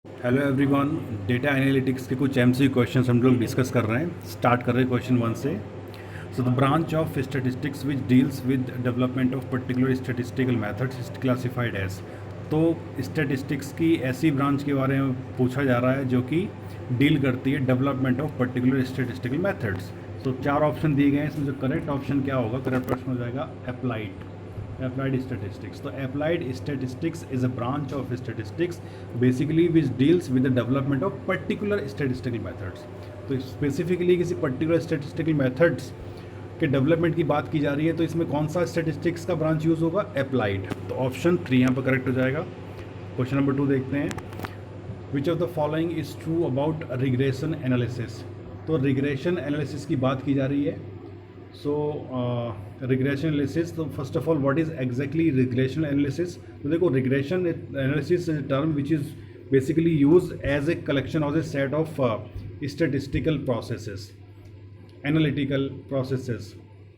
Hello everyone. Data analytics के कुछ MCQ questions हम लोग डिस्कस कर रहे हैं। स्टार्ट कर रहे हैं क्वेश्चन वन से। So the branch of statistics which deals with development of particular statistical methods is classified as. तो स्टैटिस्टिक्स की ऐसी ब्रांच के बारे में पूछा जा रहा है जो कि डील करती है development of particular statistical methods. तो चार ऑप्शन दिए गए हैं, इसमें जो करेक्ट ऑप्शन क्या होगा, करेक्ट प्रश्न हो जाएगा applied statistics. So applied statistics is a branch of statistics basically which deals with the development of particular statistical methods. तो स्पेसिफिकली किसी पर्टिकुलर स्टेटिस्टिकल मेथड्स के डेवलपमेंट की बात की जा रही है, तो इसमें कौन सा स्टेटिस्टिक्स का ब्रांच यूज़ होगा, अप्लाइड। तो ऑप्शन 3 यहाँ पर करेक्ट हो जाएगा। क्वेश्चन नंबर 2 देखते हैं। Which of the following is true about regression analysis. तो रिग्रेशन एनालिसिस की बात की जा रही है। सो रिग्रेशन एनालिसिस, तो first of all what is exactly regression analysis. तो देखो, regression analysis is term which is basically use as a collection of a set of statistical processes, analytical processes,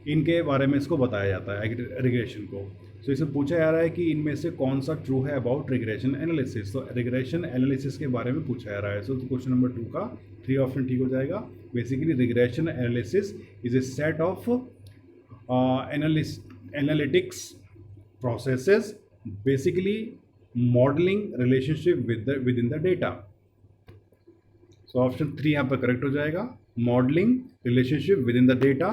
इनके बारे में इसको बताया जाता है रिग्रेशन को। सो इसमें पूछा जा रहा है कि इनमें से कौन सा ट्रू है अबाउट रिग्रेशन एनालिसिस। तो रिग्रेशन एनालिसिस के बारे में पूछा जा रहा है। सो क्वेश्चन नंबर 2 का 3 ऑप्शन ठीक हो जाएगा। Basically regression analysis is a set of analytics processes, basically modeling relationship within the data. So option 3 यहाँ पर करेक्ट हो जाएगा, modelling relationship within the data.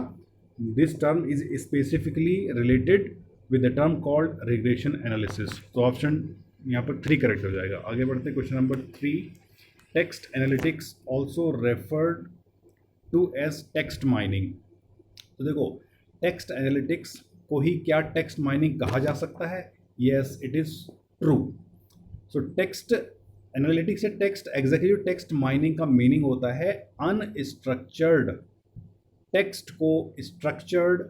This term is specifically related with the term called regression analysis. तो option यहाँ पर 3 correct हो जाएगा। आगे बढ़ते हैं question number 3। Text analytics also referred to as text mining. तो देखो, टेक्स्ट एनालिटिक्स को ही क्या टेक्स्ट माइनिंग कहा जा सकता है? Yes, it is true. So text analytics से टेक्स्ट एग्जीक्यूटिव टेक्स्ट माइनिंग का मीनिंग होता है अनस्ट्रक्चर्ड टेक्स्ट को स्ट्रक्चर्ड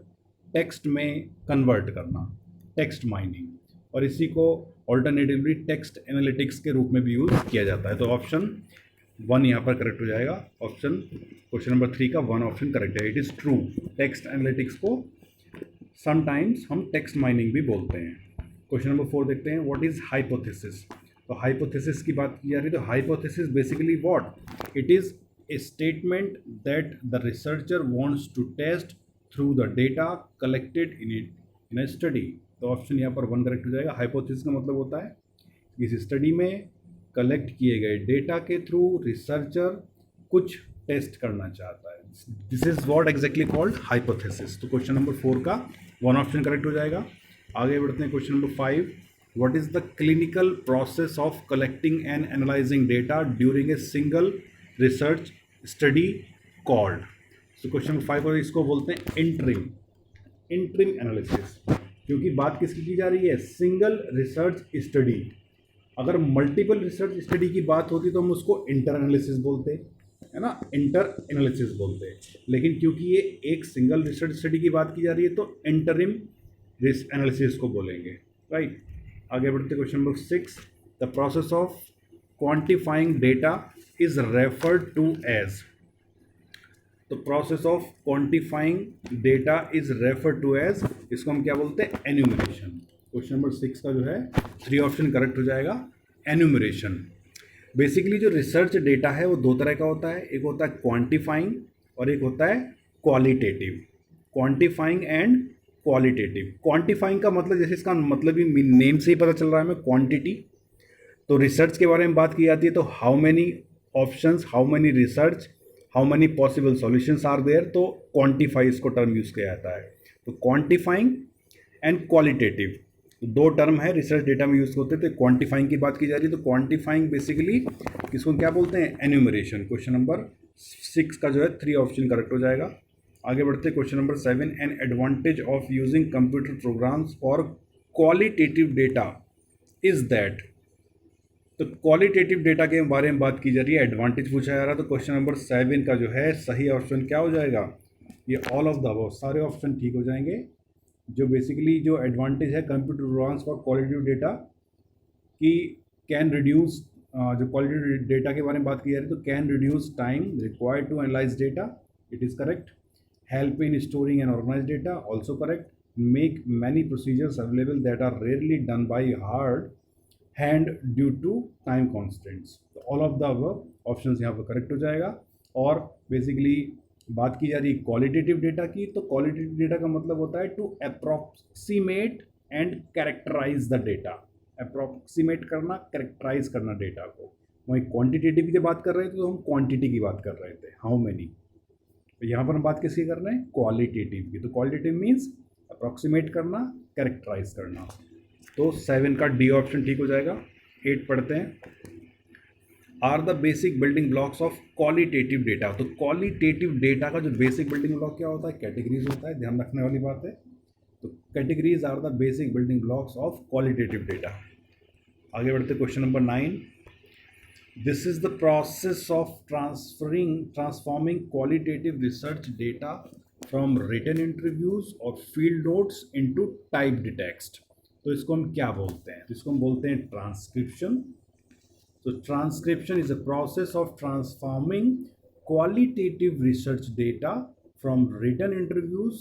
टेक्स्ट में कन्वर्ट करना, टेक्स्ट माइनिंग। और इसी को ऑल्टरनेटिवली टेक्स्ट एनालिटिक्स के रूप में भी यूज़ किया जाता है। तो ऑप्शन 1 यहाँ पर करेक्ट हो जाएगा। ऑप्शन क्वेश्चन नंबर 3 का 1 ऑप्शन करेक्ट है, it is true. Text analytics को समटाइम्स हम टेक्स्ट माइनिंग भी बोलते हैं। क्वेश्चन नंबर 4 देखते हैं। What is hypothesis. तो हाइपोथेसिस की बात की जा रही है। तो hypothesis basically what, it is a statement that the researcher wants to test through the data collected in a study. तो ऑप्शन यहाँ पर 1 करेक्ट हो जाएगा। हाइपोथेसिस का मतलब होता है किसी स्टडी में कलेक्ट किए गए डेटा के थ्रू रिसर्चर कुछ टेस्ट करना चाहता है। This is what exactly called hypothesis. तो क्वेश्चन नंबर 4 का 1 ऑप्शन करेक्ट हो जाएगा। आगे बढ़ते हैं question number 5। What is the clinical process of collecting and analysing data during a single research study called. तो क्वेश्चन नंबर 5 और इसको बोलते हैं इंटरिम एनालिसिस। क्योंकि बात किसकी की जा रही है? Single research study. अगर मल्टीपल रिसर्च स्टडी की बात होती तो हम उसको इंटर एनालिसिस बोलते, है ना, इंटर एनालिसिस बोलते हैं। लेकिन क्योंकि ये एक सिंगल रिसर्च स्टडी की बात की जा रही है तो इंटरिम एनालिसिस को बोलेंगे, राइट। आगे बढ़ते question number 6। The process of quantifying data is referred to as. तो process of quantifying data is referred to as, इसको हम क्या बोलते हैं? एन्यूमरेशन। क्वेश्चन नंबर 6 का जो है 3 ऑप्शन करेक्ट हो जाएगा, एन्यूमरेशन। बेसिकली जो रिसर्च डेटा है वो 2 तरह का होता है, एक होता है क्वांटिफाइंग और एक होता है qualitative. Quantifying and qualitative. Quantifying का मतलब, जैसे इसका मतलब ही नेम से ही पता चल रहा है हमें, क्वांटिटी। तो रिसर्च के बारे में बात की जाती है तो how many options, how many research, how many possible solutions are there, तो क्वांटिफाई इसको टर्म यूज़ किया जाता है। तो क्वांटिफाइंग एंड क्वालिटेटिव 2 टर्म है रिसर्च डेटा में यूज़ होते हैं। तो क्वांटिफाइंग की बात की जा रही है तो क्वांटिफाइंग बेसिकली किसको क्या बोलते हैं? एन्यूमरेशन। क्वेश्चन नंबर 6 का जो है 3 ऑप्शन करेक्ट हो जाएगा। आगे बढ़ते question number 7। An advantage of using computer programs for qualitative data is that. तो क्वालिटेटिव डेटा के बारे में बात की जा रही है, एडवांटेज पूछा जा रहा है। तो क्वेश्चन नंबर 7 का जो है सही ऑप्शन क्या हो जाएगा? ये ऑल ऑफ द अबव, सारे ऑप्शन ठीक हो जाएंगे। जो बेसिकली जो एडवांटेज है computer programs for qualitative data की कैन रिड्यूस, जो क्वालिटेटिव डेटा के बारे में बात की जा रही है तो can reduce time required to analyse data, it is correct. Help in storing and organise data, also correct. Make many procedures available that are rarely done by hard hand due to time constants. तो all of the above option यहाँ पर correct हो जाएगा। और basically बात की जा रही है क्वालिटेटिव डेटा की, तो क्वालिटेटिव डेटा का मतलब होता है to approximate and characterise the data. Approximate करना, कैरेक्टराइज करना डेटा को। वहीं क्वांटिटेटिव की जब बात कर रहे थे तो हम क्वांटिटी की बात कर रहे थे, हाउ मेनी। तो यहाँ पर हम बात किसकी कर रहे हैं, क्वालिटेटिव की। तो क्वालिटेटिव मीन्स अप्रोक्सीमेट करना, कैरेक्टराइज करना। तो 7 का डी ऑप्शन ठीक हो जाएगा। 8 पढ़ते हैं। Are the basic building blocks of qualitative data. तो क्वालिटेटिव डेटा का जो बेसिक बिल्डिंग ब्लॉक क्या होता है, कैटेगरीज होता है, ध्यान रखने वाली बात है। तो categories are the basic building blocks of qualitative data. आगे बढ़ते question number 9। This is the process of transforming qualitative research data from written interviews और field notes into typed text. तो इसको हम क्या बोलते हैं, तो इसको हम बोलते हैं transcription. So transcription is a process of transforming qualitative research data from written interviews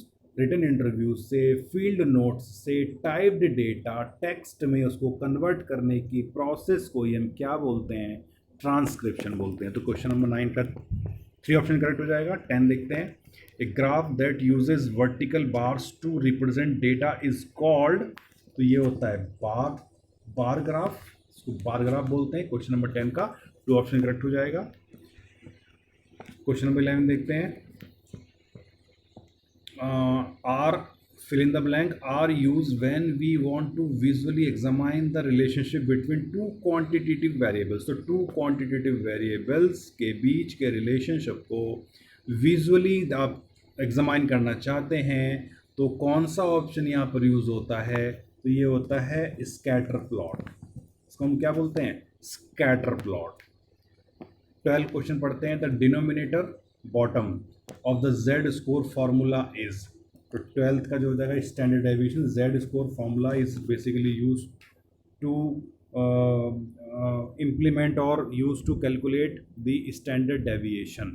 से field notes से typed data text में उसको convert करने की process को ही हम क्या बोलते हैं, transcription बोलते हैं। तो क्वेश्चन नंबर 9 का 3 ऑप्शन करेक्ट हो जाएगा। 10 देखते हैं। A graph that uses vertical bars to represent data is called, तो ये होता है बार ग्राफ, इसको बार ग्राफ बोलते हैं। क्वेश्चन नंबर 10 का 2 ऑप्शन करेक्ट हो जाएगा। क्वेश्चन नंबर 11 देखते हैं। Are fill in the blank are used when we want to visually examine the relationship between two quantitative variables। तो two quantitative variables के बीच के relationship को visually आप examine करना चाहते हैं, तो कौन सा ऑप्शन यहाँ पर यूज़ होता है, तो ये होता है स्कैटर प्लॉट। इसको हम क्या बोलते हैं, स्कैटर प्लॉट। 12 क्वेश्चन पढ़ते हैं। The denominator bottom of the Z score formula is. तो 12th का जो हो जाएगा standard deviation. Z score formula is basically use to implement और use to calculate the standard deviation.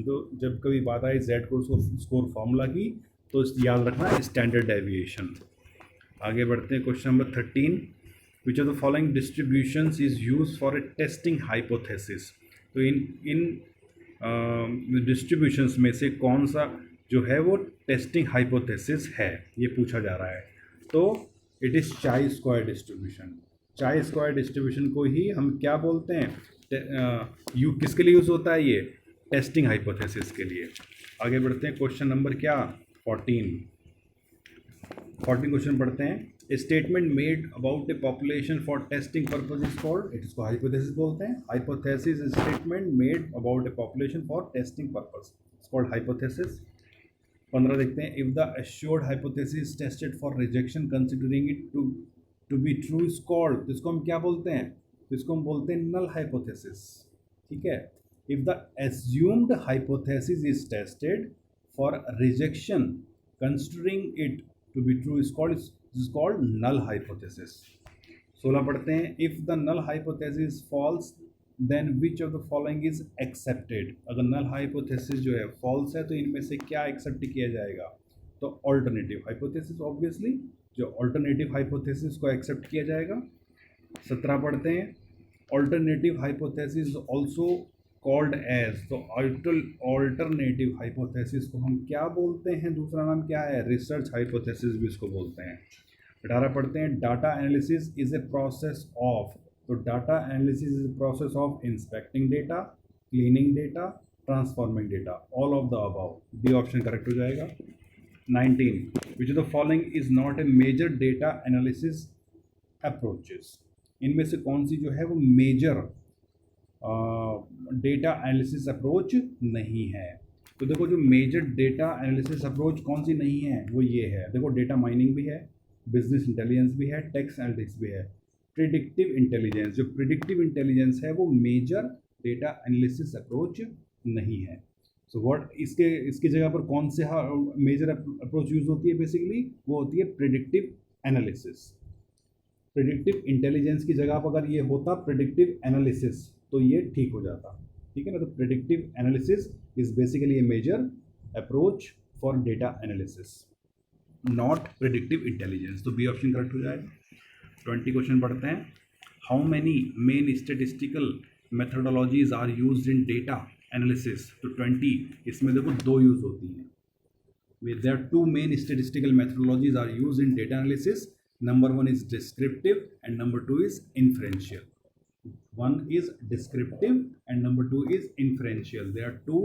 तो जब कभी बात आए जेड को स्कोर फार्मूला की, तो याद रखना स्टैंडर्ड डेविएशन। आगे बढ़ते हैं question number 13। Which of the following distributions is used for a testing hypothesis। तो इन डिस्ट्रीब्यूशंस में से कौन सा जो है वो टेस्टिंग हाइपोथेसिस है, ये पूछा जा रहा है। तो इट इज़ चाई स्क्वायर डिस्ट्रीब्यूशन। चाई स्क्वायर डिस्ट्रीब्यूशन को ही हम क्या बोलते हैं, किसके लिए यूज़ होता है, ये टेस्टिंग हाइपोथेसिस के लिए। आगे बढ़ते हैं क्वेश्चन नंबर क्या 14 क्वेश्चन पढ़ते हैं। A statement made about a population for testing purpose is called, इसको हाइपोथेसिस बोलते हैं। Hypothesis is statement made about a population for testing purpose, it's called hypothesis. 15 देखते हैं। If the assured hypothesis tested for rejection considering it to be true is called, तो इसको हम क्या बोलते हैं, तो इसको हम बोलते हैं नल हाइपोथेसिस। ठीक है। If the assumed hypothesis is tested for rejection considering it to be true is called null hypothesis। 16 पढ़ते हैं। if the null hypothesis is false then which of the following is accepted। अगर null hypothesis जो है false है तो इनमें से क्या accept किया जाएगा, तो alternative hypothesis obviously, जो alternative hypothesis को accept किया जाएगा। 17 पढ़ते हैं। alternative hypothesis also called as, तो alternative hypothesis को हम क्या बोलते हैं, दूसरा नाम क्या है, research hypothesis भी इसको बोलते हैं। 18 पढ़ते हैं। Data analysis is a process of, तो data analysis is a process of inspecting data, cleaning data, transforming data, all of the above. D option correct हो जाएगा। 19 which of the following is not a major data analysis approaches. इनमें से कौन सी जो है वो major data analysis approach नहीं है। तो देखो जो मेजर डेटा एनालिसिस अप्रोच कौन सी नहीं है, वो ये है। देखो डेटा माइनिंग भी है, बिजनेस इंटेलिजेंस भी है, टेक्स्ट एनालिटिक्स भी है। प्रिडिक्टिव इंटेलिजेंस, जो प्रिडिक्टिव इंटेलिजेंस है वो मेजर डेटा एनालिसिस अप्रोच नहीं है। सो व्हाट इसके जगह पर कौन से मेजर अप्रोच यूज होती है, बेसिकली वो होती है प्रिडिक्टिव एनालिसिस। प्रिडिक्टिव इंटेलिजेंस की जगह पर अगर ये होता प्रिडिक्टिव एनालिसिस तो ये ठीक हो जाता, ठीक है ना। तो predictive analysis is basically a major approach for data analysis, not predictive intelligence. तो बी ऑप्शन करेक्ट हो जाएगा। 20 क्वेश्चन पढ़ते हैं. How many main statistical methodologies are used in data analysis. तो 20 इसमें देखो दो यूज होती हैं. There are two main statistical methodologies are used in data analysis. Number one is descriptive and number two is inferential. One is descriptive and number two is inferential. There are two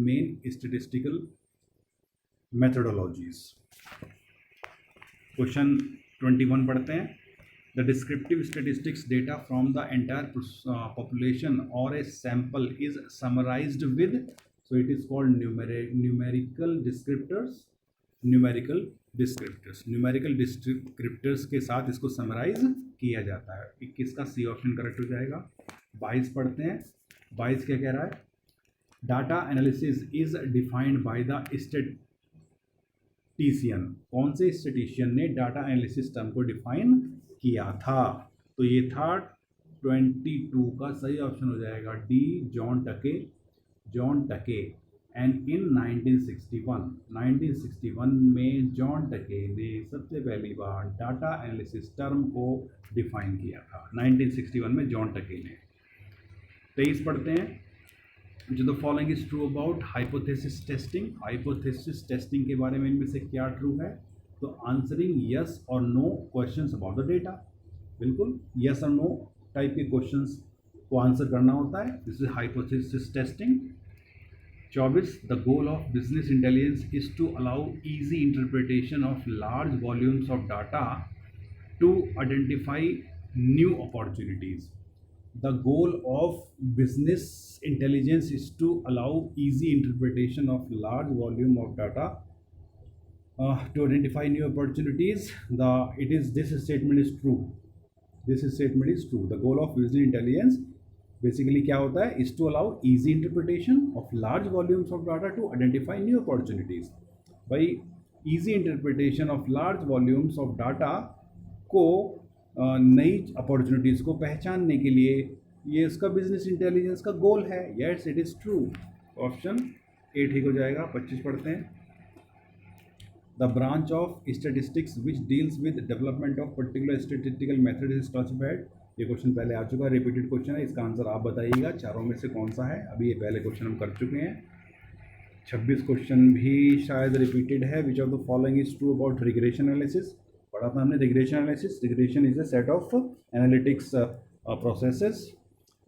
main statistical methodologies. Question 21 पढ़ते हैं. The descriptive statistics data from the entire population or a sample is summarized with, so it is called numerical descriptors. Numerical descriptors के साथ इसको summarise किया जाता है. 21 का C option correct हो जाएगा. 22 पढ़ते हैं. 22 क्या कह रहा है? Data analysis is defined by the statistician. कौन से स्टैटिस्टिशियन ने डाटा एनालिसिस टर्म को डिफाइन किया था? तो ये था 22 का सही ऑप्शन हो जाएगा डी, जॉन टके. एंड इन 1961 में जॉन टके ने सबसे पहली बार डाटा एनालिसिस टर्म को डिफाइन किया था. 1961 में जॉन टके ने. 23 पढ़ते हैं. जो the following is true about hypothesis testing. Hypothesis testing के बारे में इनमें से क्या ट्रू है? तो आंसरिंग यस और no questions about the data. बिल्कुल यस और नो टाइप के क्वेश्चंस को आंसर करना होता है. This is hypothesis testing. 24 the goal of business intelligence is to allow easy interpretation of large volumes of data to identify new opportunities. The goal of business intelligence is to allow easy interpretation of large volume of data to identify new opportunities. This statement is true. The goal of business intelligence basically क्या होता है? is to allow easy interpretation of large volumes of data to identify new opportunities. भाई easy interpretation of large volumes of data को नई opportunities को पहचानने के लिए ये इसका बिजनेस इंटेलिजेंस का गोल है. Yes it is true. Option 8 ठीक हो जाएगा. 25 पढ़ते हैं. The branch of statistics which deals with development of particular statistical method is classified. ये क्वेश्चन पहले आ चुका है, रिपीटेड क्वेश्चन है. इसका आंसर आप बताइएगा चारों में से कौन सा है. अभी ये पहले क्वेश्चन हम कर चुके हैं. 26 क्वेश्चन भी शायद रिपीटेड है. Which of the following is true about regression analysis. पढ़ा था हमने regression analysis. Regression is a set of analytics processes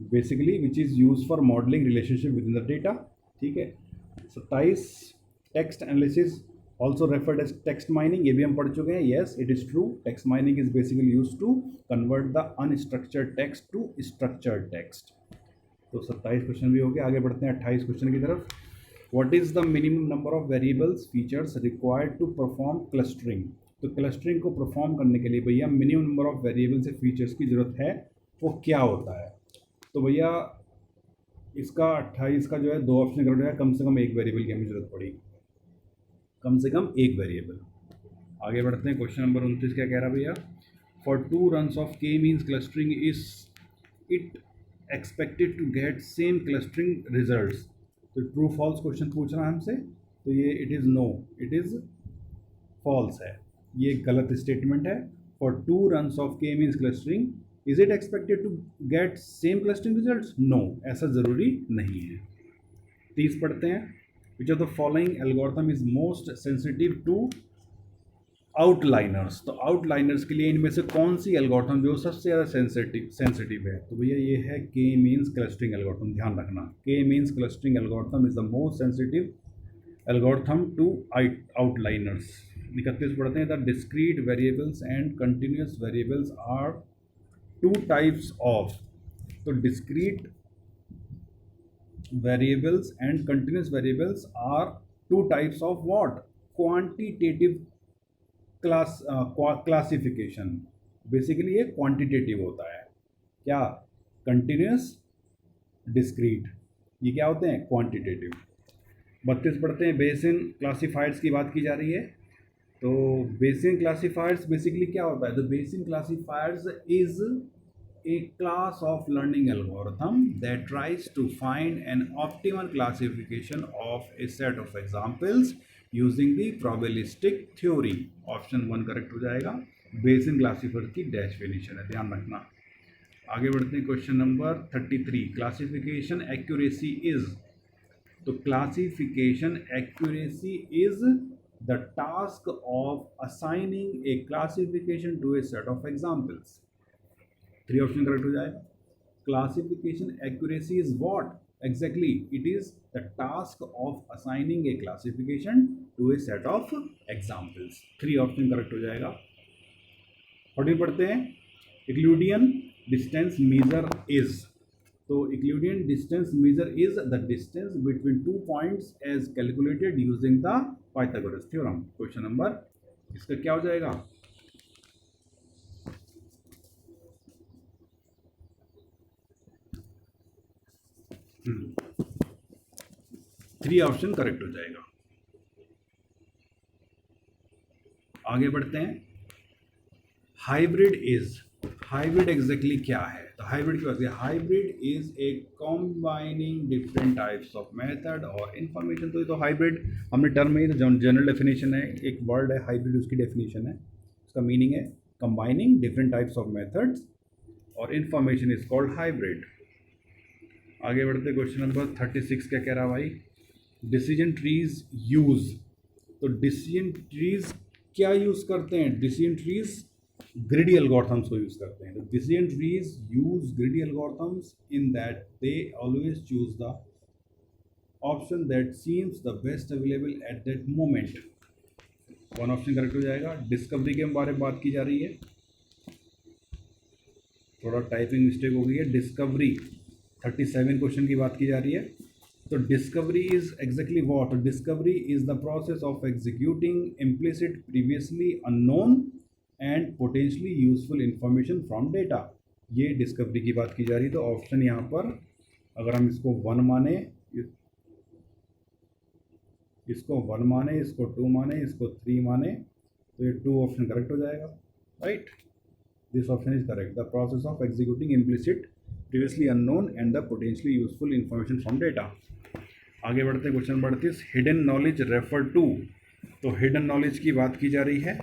basically which is use for modelling relationship within the data. ठीक है. 27 text analysis also referred as text mining. ये भी हम पढ़ चुके हैं. yes it is true. text mining is basically used to convert the unstructured text to structured text. तो 27 question भी हो गया. आगे बढ़ते हैं 28 क्वेश्चन की तरफ. what is the minimum number of variables features required to perform clustering. तो क्लस्टरिंग को परफॉर्म करने के लिए भैया मिनिमम नंबर ऑफ वेरिएबल से फीचर्स की ज़रूरत है. वो क्या होता है? तो भैया इसका 28 का जो है दो ऑप्शन कर दिया. कम से कम एक वेरिएबल की हमें ज़रूरत पड़ी. कम से कम एक वेरिएबल. आगे बढ़ते हैं. क्वेश्चन नंबर 29 क्या कह रहा भैया? For 2 runs of K means clustering is it expected to get same clustering results. तो ट्रू फॉल्स क्वेश्चन पूछ रहा है हमसे. तो ये it is no, it is false है. ये गलत स्टेटमेंट है. For 2 runs of K means clustering is it expected to get same clustering results. No, ऐसा ज़रूरी नहीं है. 30 पढ़ते हैं. Which of the following algorithm is most sensitive to outliers. तो outliers के लिए इनमें से कौन सी एल्गोरिथम जो सबसे ज़्यादा सेंसिटिव है? तो भैया ये है के मीन्स क्लस्टरिंग एल्गोरिथम. ध्यान रखना, K means clustering algorithm is the most sensitive algorithm to outliners. 31 पढ़ते हैं. The discrete variables and continuous variables are 2 types of. तो discrete variables and continuous variables are 2 types of what? Quantitative classification. Basically ये quantitative होता है. क्या? Continuous, discrete. ये क्या होते हैं? क्वांटिटेटिव. 32 पढ़ते हैं. बेसिन क्लासीफायर्स की बात की जा रही है. तो बेसिन क्लासीफायर्स बेसिकली क्या होता है? The basin classifiers is a class of learning algorithm that tries to find an optimal classification of a set of examples using the probabilistic theory. Option 1 correct हो जाएगा. बेसिन क्लासीफायर की definition है, ध्यान रखना। आगे बढ़ते हैं question number 33, classification accuracy is. तो classification accuracy is the task of assigning a classification to a set of examples. 3 option correct हो जाएगा। Classification accuracy is what exactly? It is the task of assigning a classification to a set of examples। 3 option correct हो जाएगा। 14 पढ़ते हैं, Euclidean distance measure is. तो Euclidean distance measure is the distance between 2 points as calculated using the Pythagoras theorem. Question number इसका क्या हो जाएगा? Three option correct हो जाएगा। आगे बढ़ते हैं, हाइब्रिड इज। हाइब्रिड एग्जैक्टली क्या है? तो हाइब्रिड की बात करें, hybrid is a combining different types of method और इंफॉर्मेशन। तो ये तो हाइब्रिड हमने टर्म में, तो जनरल डेफिनेशन है, एक वर्ड है हाइब्रिड, उसकी डेफिनेशन है, उसका मीनिंग है combining different types of methods और इंफॉर्मेशन इज कॉल्ड हाइब्रिड। आगे बढ़ते, क्वेश्चन नंबर 36 क्या कह रहा भाई? Decision trees use. तो डिसीजन ट्रीज क्या यूज़ करते हैं? डिसीजन ट्रीज ग्रिडी एल्गोरिथम्स को यूज़ करते हैं। तो decision trees use greedy algorithms in that they always choose the option that seems the best available at that moment. 1 option correct हो जाएगा। डिस्कवरी के बारे में बात की जा रही है, थोड़ा टाइपिंग मिस्टेक हो गई है। डिस्कवरी 37 क्वेश्चन की बात की जा रही है। तो discovery is exactly what? Discovery is the process of executing implicit previously unknown and potentially useful information from data. ये डिस्कवरी की बात की जा रही है। तो ऑप्शन यहाँ पर अगर हम इसको 1 माने, इसको 1 माने, इसको 2 माने, इसको 3 माने, तो ये 2 ऑप्शन करेक्ट हो जाएगा, right. This option is correct. The process of executing implicit previously unknown and the potentially useful information from data. आगे बढ़ते, question 38, hidden knowledge refer to. तो हिडन नॉलेज की बात की जा रही है।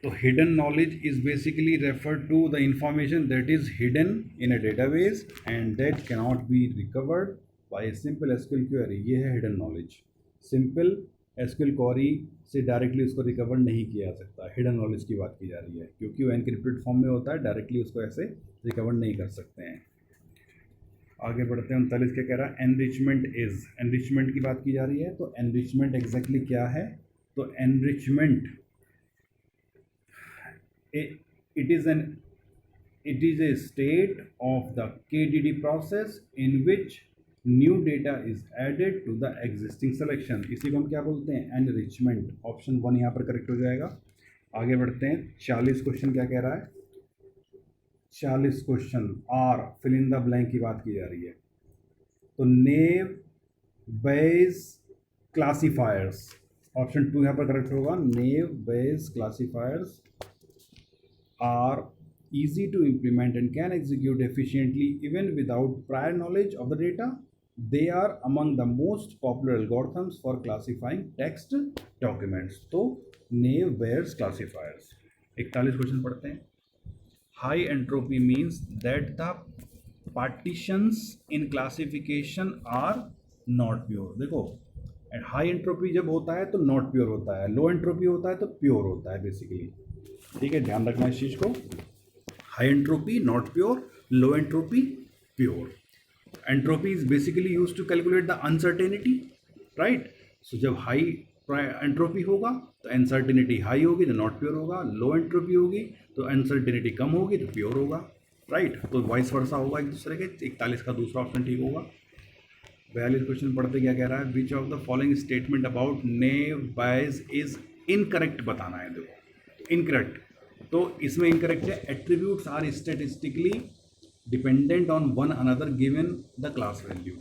तो hidden knowledge is basically refer to the information that is hidden in a database and that cannot be recovered by a simple SQL query. ये है hidden knowledge. Simple SQL query से डायरेक्टली उसको रिकवर नहीं किया जा सकता। Hidden knowledge की बात की जा रही है क्योंकि वो एनक्रिप्टेड फॉर्म में होता है, डायरेक्टली उसको ऐसे रिकवर नहीं कर सकते हैं। आगे बढ़ते हैं, 39 क्या कह रहा है? Enrichment is. एनरिचमेंट की बात की जा रही है। तो एनरिचमेंट एग्जैक्टली क्या है? तो enrichment it is a state of the KDD process in which new data is added to the existing selection। इसी को हम क्या बोलते हैं? एनरिचमेंट। ऑप्शन 1 यहाँ पर करेक्ट हो जाएगा। आगे बढ़ते हैं, 40 क्वेश्चन क्या कह रहा है? 40 question are fill in the blank की बात की जा रही है। तो नेव बेस क्लासीफायर्स, ऑप्शन 2 यहाँ पर करेक्ट होगा। Naive Bayes classifiers are easy to implement and can execute efficiently even without prior knowledge of the data. They are among the most popular algorithms for classifying text documents। तो naive Bayes classifiers। 41 question पढ़ते हैं। High entropy means that the partitions in classification are not pure। देखो, high entropy जब होता है तो not pure होता है, लो एंट्रोपी होता है तो प्योर होता है बेसिकली। ठीक है, ध्यान रखना इस चीज़ को। High entropy not pure, low entropy pure. Entropy is basically use to calculate the uncertainty, right. So जब हाई एंट्रोपी होगा तो अनसर्टेनिटी हाई होगी तो नॉट प्योर होगा, लो एंट्रोपी होगी तो अनसर्टेनिटी कम होगी तो प्योर होगा, राइट। तो वाइस वर्सा होगा एक दूसरे के। 41 का दूसरा ऑप्शन ठीक होगा। 42 क्वेश्चन पढ़ते क्या कह रहा है? Which of the following statement about naive Bayes is incorrect बताना है। देखो, इनकरेक्ट, तो इसमें इनकरेक्ट है attributes are statistically dependent on one another given the class value.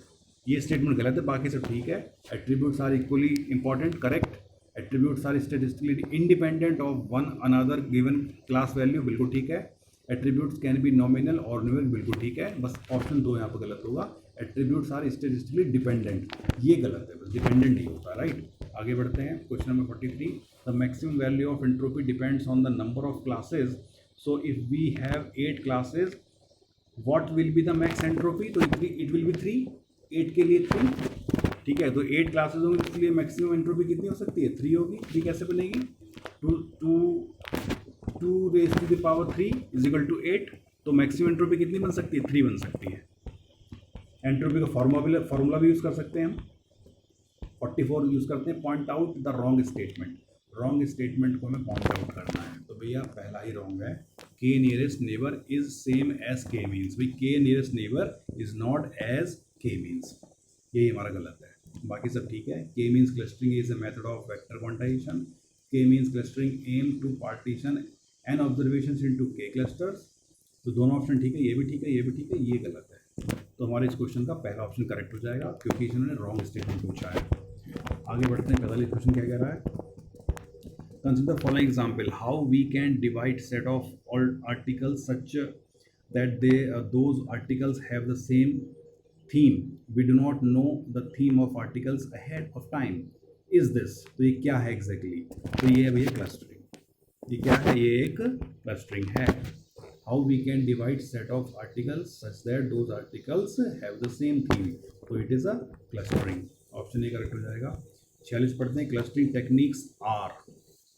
ये स्टेटमेंट गलत है, बाकी सब ठीक है। Attributes are equally important, correct. Attributes are statistically independent of one another given class value, बिल्कुल ठीक है। एट्रीब्यूट्स कैन बी नॉमिनल और न्यूमेरिक, बिल्कुल ठीक है। बस ऑप्शन 2 यहाँ पर गलत होगा। एट्रीब्यूट्स आर स्टैटिस्टिकली डिपेंडेंट, ये गलत है, बस डिपेंडेंट नहीं होता, राइट। आगे बढ़ते हैं question number 43. The maximum value of entropy depends on the number of classes. So if we have 8 classes, what will be the max entropy? तो इट विल बी 3. 8 के लिए 3. ठीक है, तो 8 क्लासेज होंगे, इसलिए मैक्सिमम एंट्रोपी कितनी हो सकती है? 3 होगी. 3 कैसे बनेगी? 2 raise to the power 3 is equal to 8. तो मैक्सिमम एंट्रोपी कितनी बन सकती है? 3 बन सकती है. एंट्रोपी का फार्मूला भी यूज़ कर सकते हैं हम. 44 यूज़ करते हैं. Point out the wrong statement. Wrong statement को हमें पॉइंट आउट करना है. तो भैया पहला ही रॉन्ग है. K nearest neighbour is same as K means. भाई K nearest neighbour is not as K means, यही हमारा गलत है. बाकी सब ठीक है. K means clustering is a method of vector quantization. K means clustering aim to partition N observations into K clusters. तो दोनों ऑप्शन ठीक है, ये भी ठीक है, ये भी ठीक है, ये गलत है. तो हमारे इस क्वेश्चन का पहला ऑप्शन करेक्ट हो जाएगा क्योंकि इन्होंने रॉन्ग स्टेटमेंट पूछा है. आगे बढ़ते हैं. 45 क्वेश्चन क्या कह रहा है? Consider following example. How we can divide set of all articles such that those articles have the same theme. We do not know the theme of articles ahead of time. Is this. तो ये क्या है exactly? तो ये है भैया clustering. ये क्या है? ये एक क्लस्टरिंग है. How we can divide set of articles such that those articles have the same theme. तो it is a clustering. Option A correct हो जाएगा. 46 पढ़ते हैं. Clustering techniques are.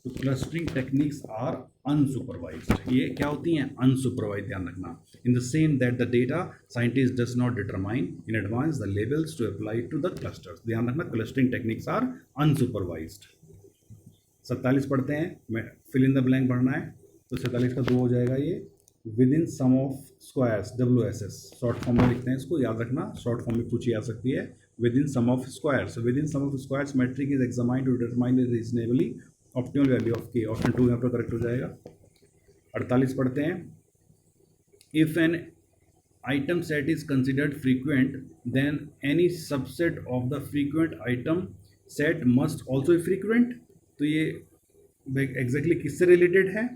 तो क्लस्टरिंग टेक्निक्स आर अनसुपरवाइज्ड. ये क्या होती हैं? अनसुपरवाइज्ड. ध्यान रखना. In the same that the data scientist does not determine in advance the levels to apply to the clusters. ध्यान रखना, क्लस्टरिंग टेक्निक्स आर अनसुपरवाइज्ड. 47 पढ़ते हैं. मैं फिल इन द ब्लैंक पढ़ना है. तो 47 का 2 हो जाएगा. ये within sum of squares, WSS short form में लिखते हैं इसको, याद रखना. शॉर्ट फॉर्म में पूछी जा सकती है. Within sum of squares. Within sum of squares metric is examined to determine reasonably optimal value of K. Option 2 यहाँ पर करेक्ट हो जाएगा. 48 पढ़ते हैं. If an item set is considered frequent then any subset of the frequent item set must also be frequent. तो ये exactly किससे related है?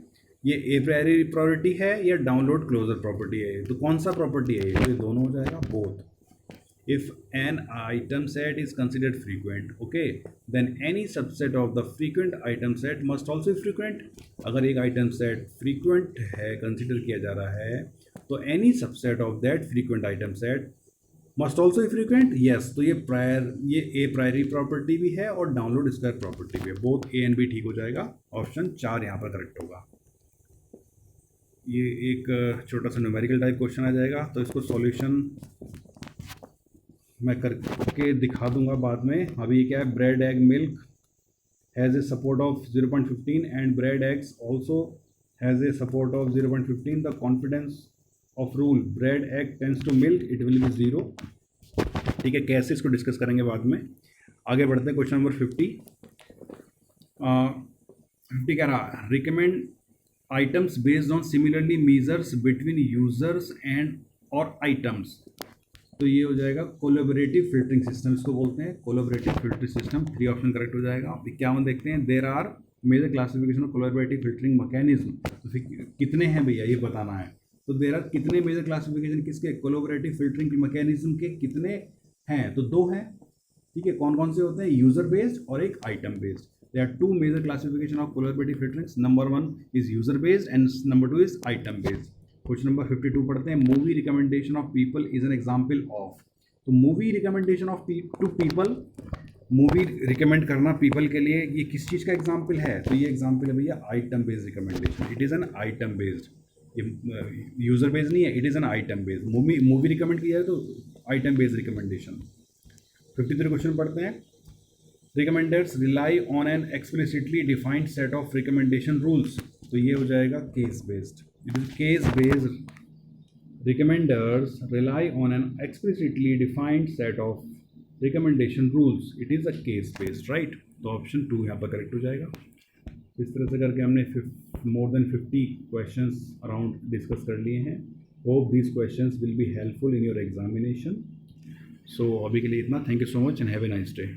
ये ए प्रायरी प्रॉपर्टी है या डाउनलोड क्लोजर प्रॉपर्टी है? तो कौन सा प्रॉपर्टी है? ये दोनों हो जाएगा, both. If an item set is considered frequent, okay, then any subset of the frequent item set must also frequent. अगर एक आइटम सेट फ्रीक्वेंट है, कंसिडर किया जा रहा है, तो any subset of that frequent item set must also frequent. Yes. तो ये ए प्रायरी प्रॉपर्टी भी है और डाउनलोड स्क्वायर प्रॉपर्टी भी है. बोथ ए एंड बी ठीक हो जाएगा. ऑप्शन 4 यहाँ पर करेक्ट होगा. ये एक छोटा सा न्यूमेरिकल टाइप क्वेश्चन आ जाएगा, तो इसको सॉल्यूशन मैं करके दिखा दूंगा बाद में. अभी क्या है? Bread egg milk has a support of 0.15 and bread eggs also has a support of 0.15. The confidence of rule bread egg tends to milk it will be 0. ठीक है, कैसे इसको डिस्कस करेंगे बाद में. आगे बढ़ते हैं. Question number 50. 50 कह रहा recommend items based on similarly measures between users and or items. तो ये हो जाएगा कोलैबोरेटिव फिल्टरिंग सिस्टम, इसको बोलते हैं collaborative filtering system. 3 option correct हो जाएगा. क्या हम देखते हैं? There are major classification of collaborative filtering mechanism. तो फिर कितने हैं भैया, ये बताना है. तो देयर आर कितने मेजर क्लासिफिकेशन किसके? कोलैबोरेटिव फिल्टरिंग मैकेनिज्म के कितने हैं? तो 2 हैं. ठीक है, कौन कौन से होते हैं? यूजर बेस्ड और एक item based. There are 2 major classification of collaborative filterings. Number 1 is user based and number 2 is item based. Question number 52 पढ़ते हैं. Movie recommendation of people is an example of. तो movie recommendation of to people, movie recommend करना people के लिए, ये किस चीज़ का example है? तो ये एग्जाम्पल है भैया item based recommendation. It is an item based. ये यूजर बेस्ड नहीं है, it is an item based. Movie recommend किया है तो आइटम बेस्ड रिकमेंडेशन. 53 क्वेश्चन पढ़ते हैं. Recommenders rely on an explicitly defined set of recommendation rules. तो ये हो जाएगा case based. It is case based. Recommenders rely on an explicitly defined set of recommendation rules. It is a case based, right? तो option 2 यहाँ पर correct हो जाएगा. इस तरह से करके हमने more than 50 questions around discuss कर लिए हैं. Hope these questions will be helpful in your examination. So अभी के लिए इतना. Thank you so much and have a nice day.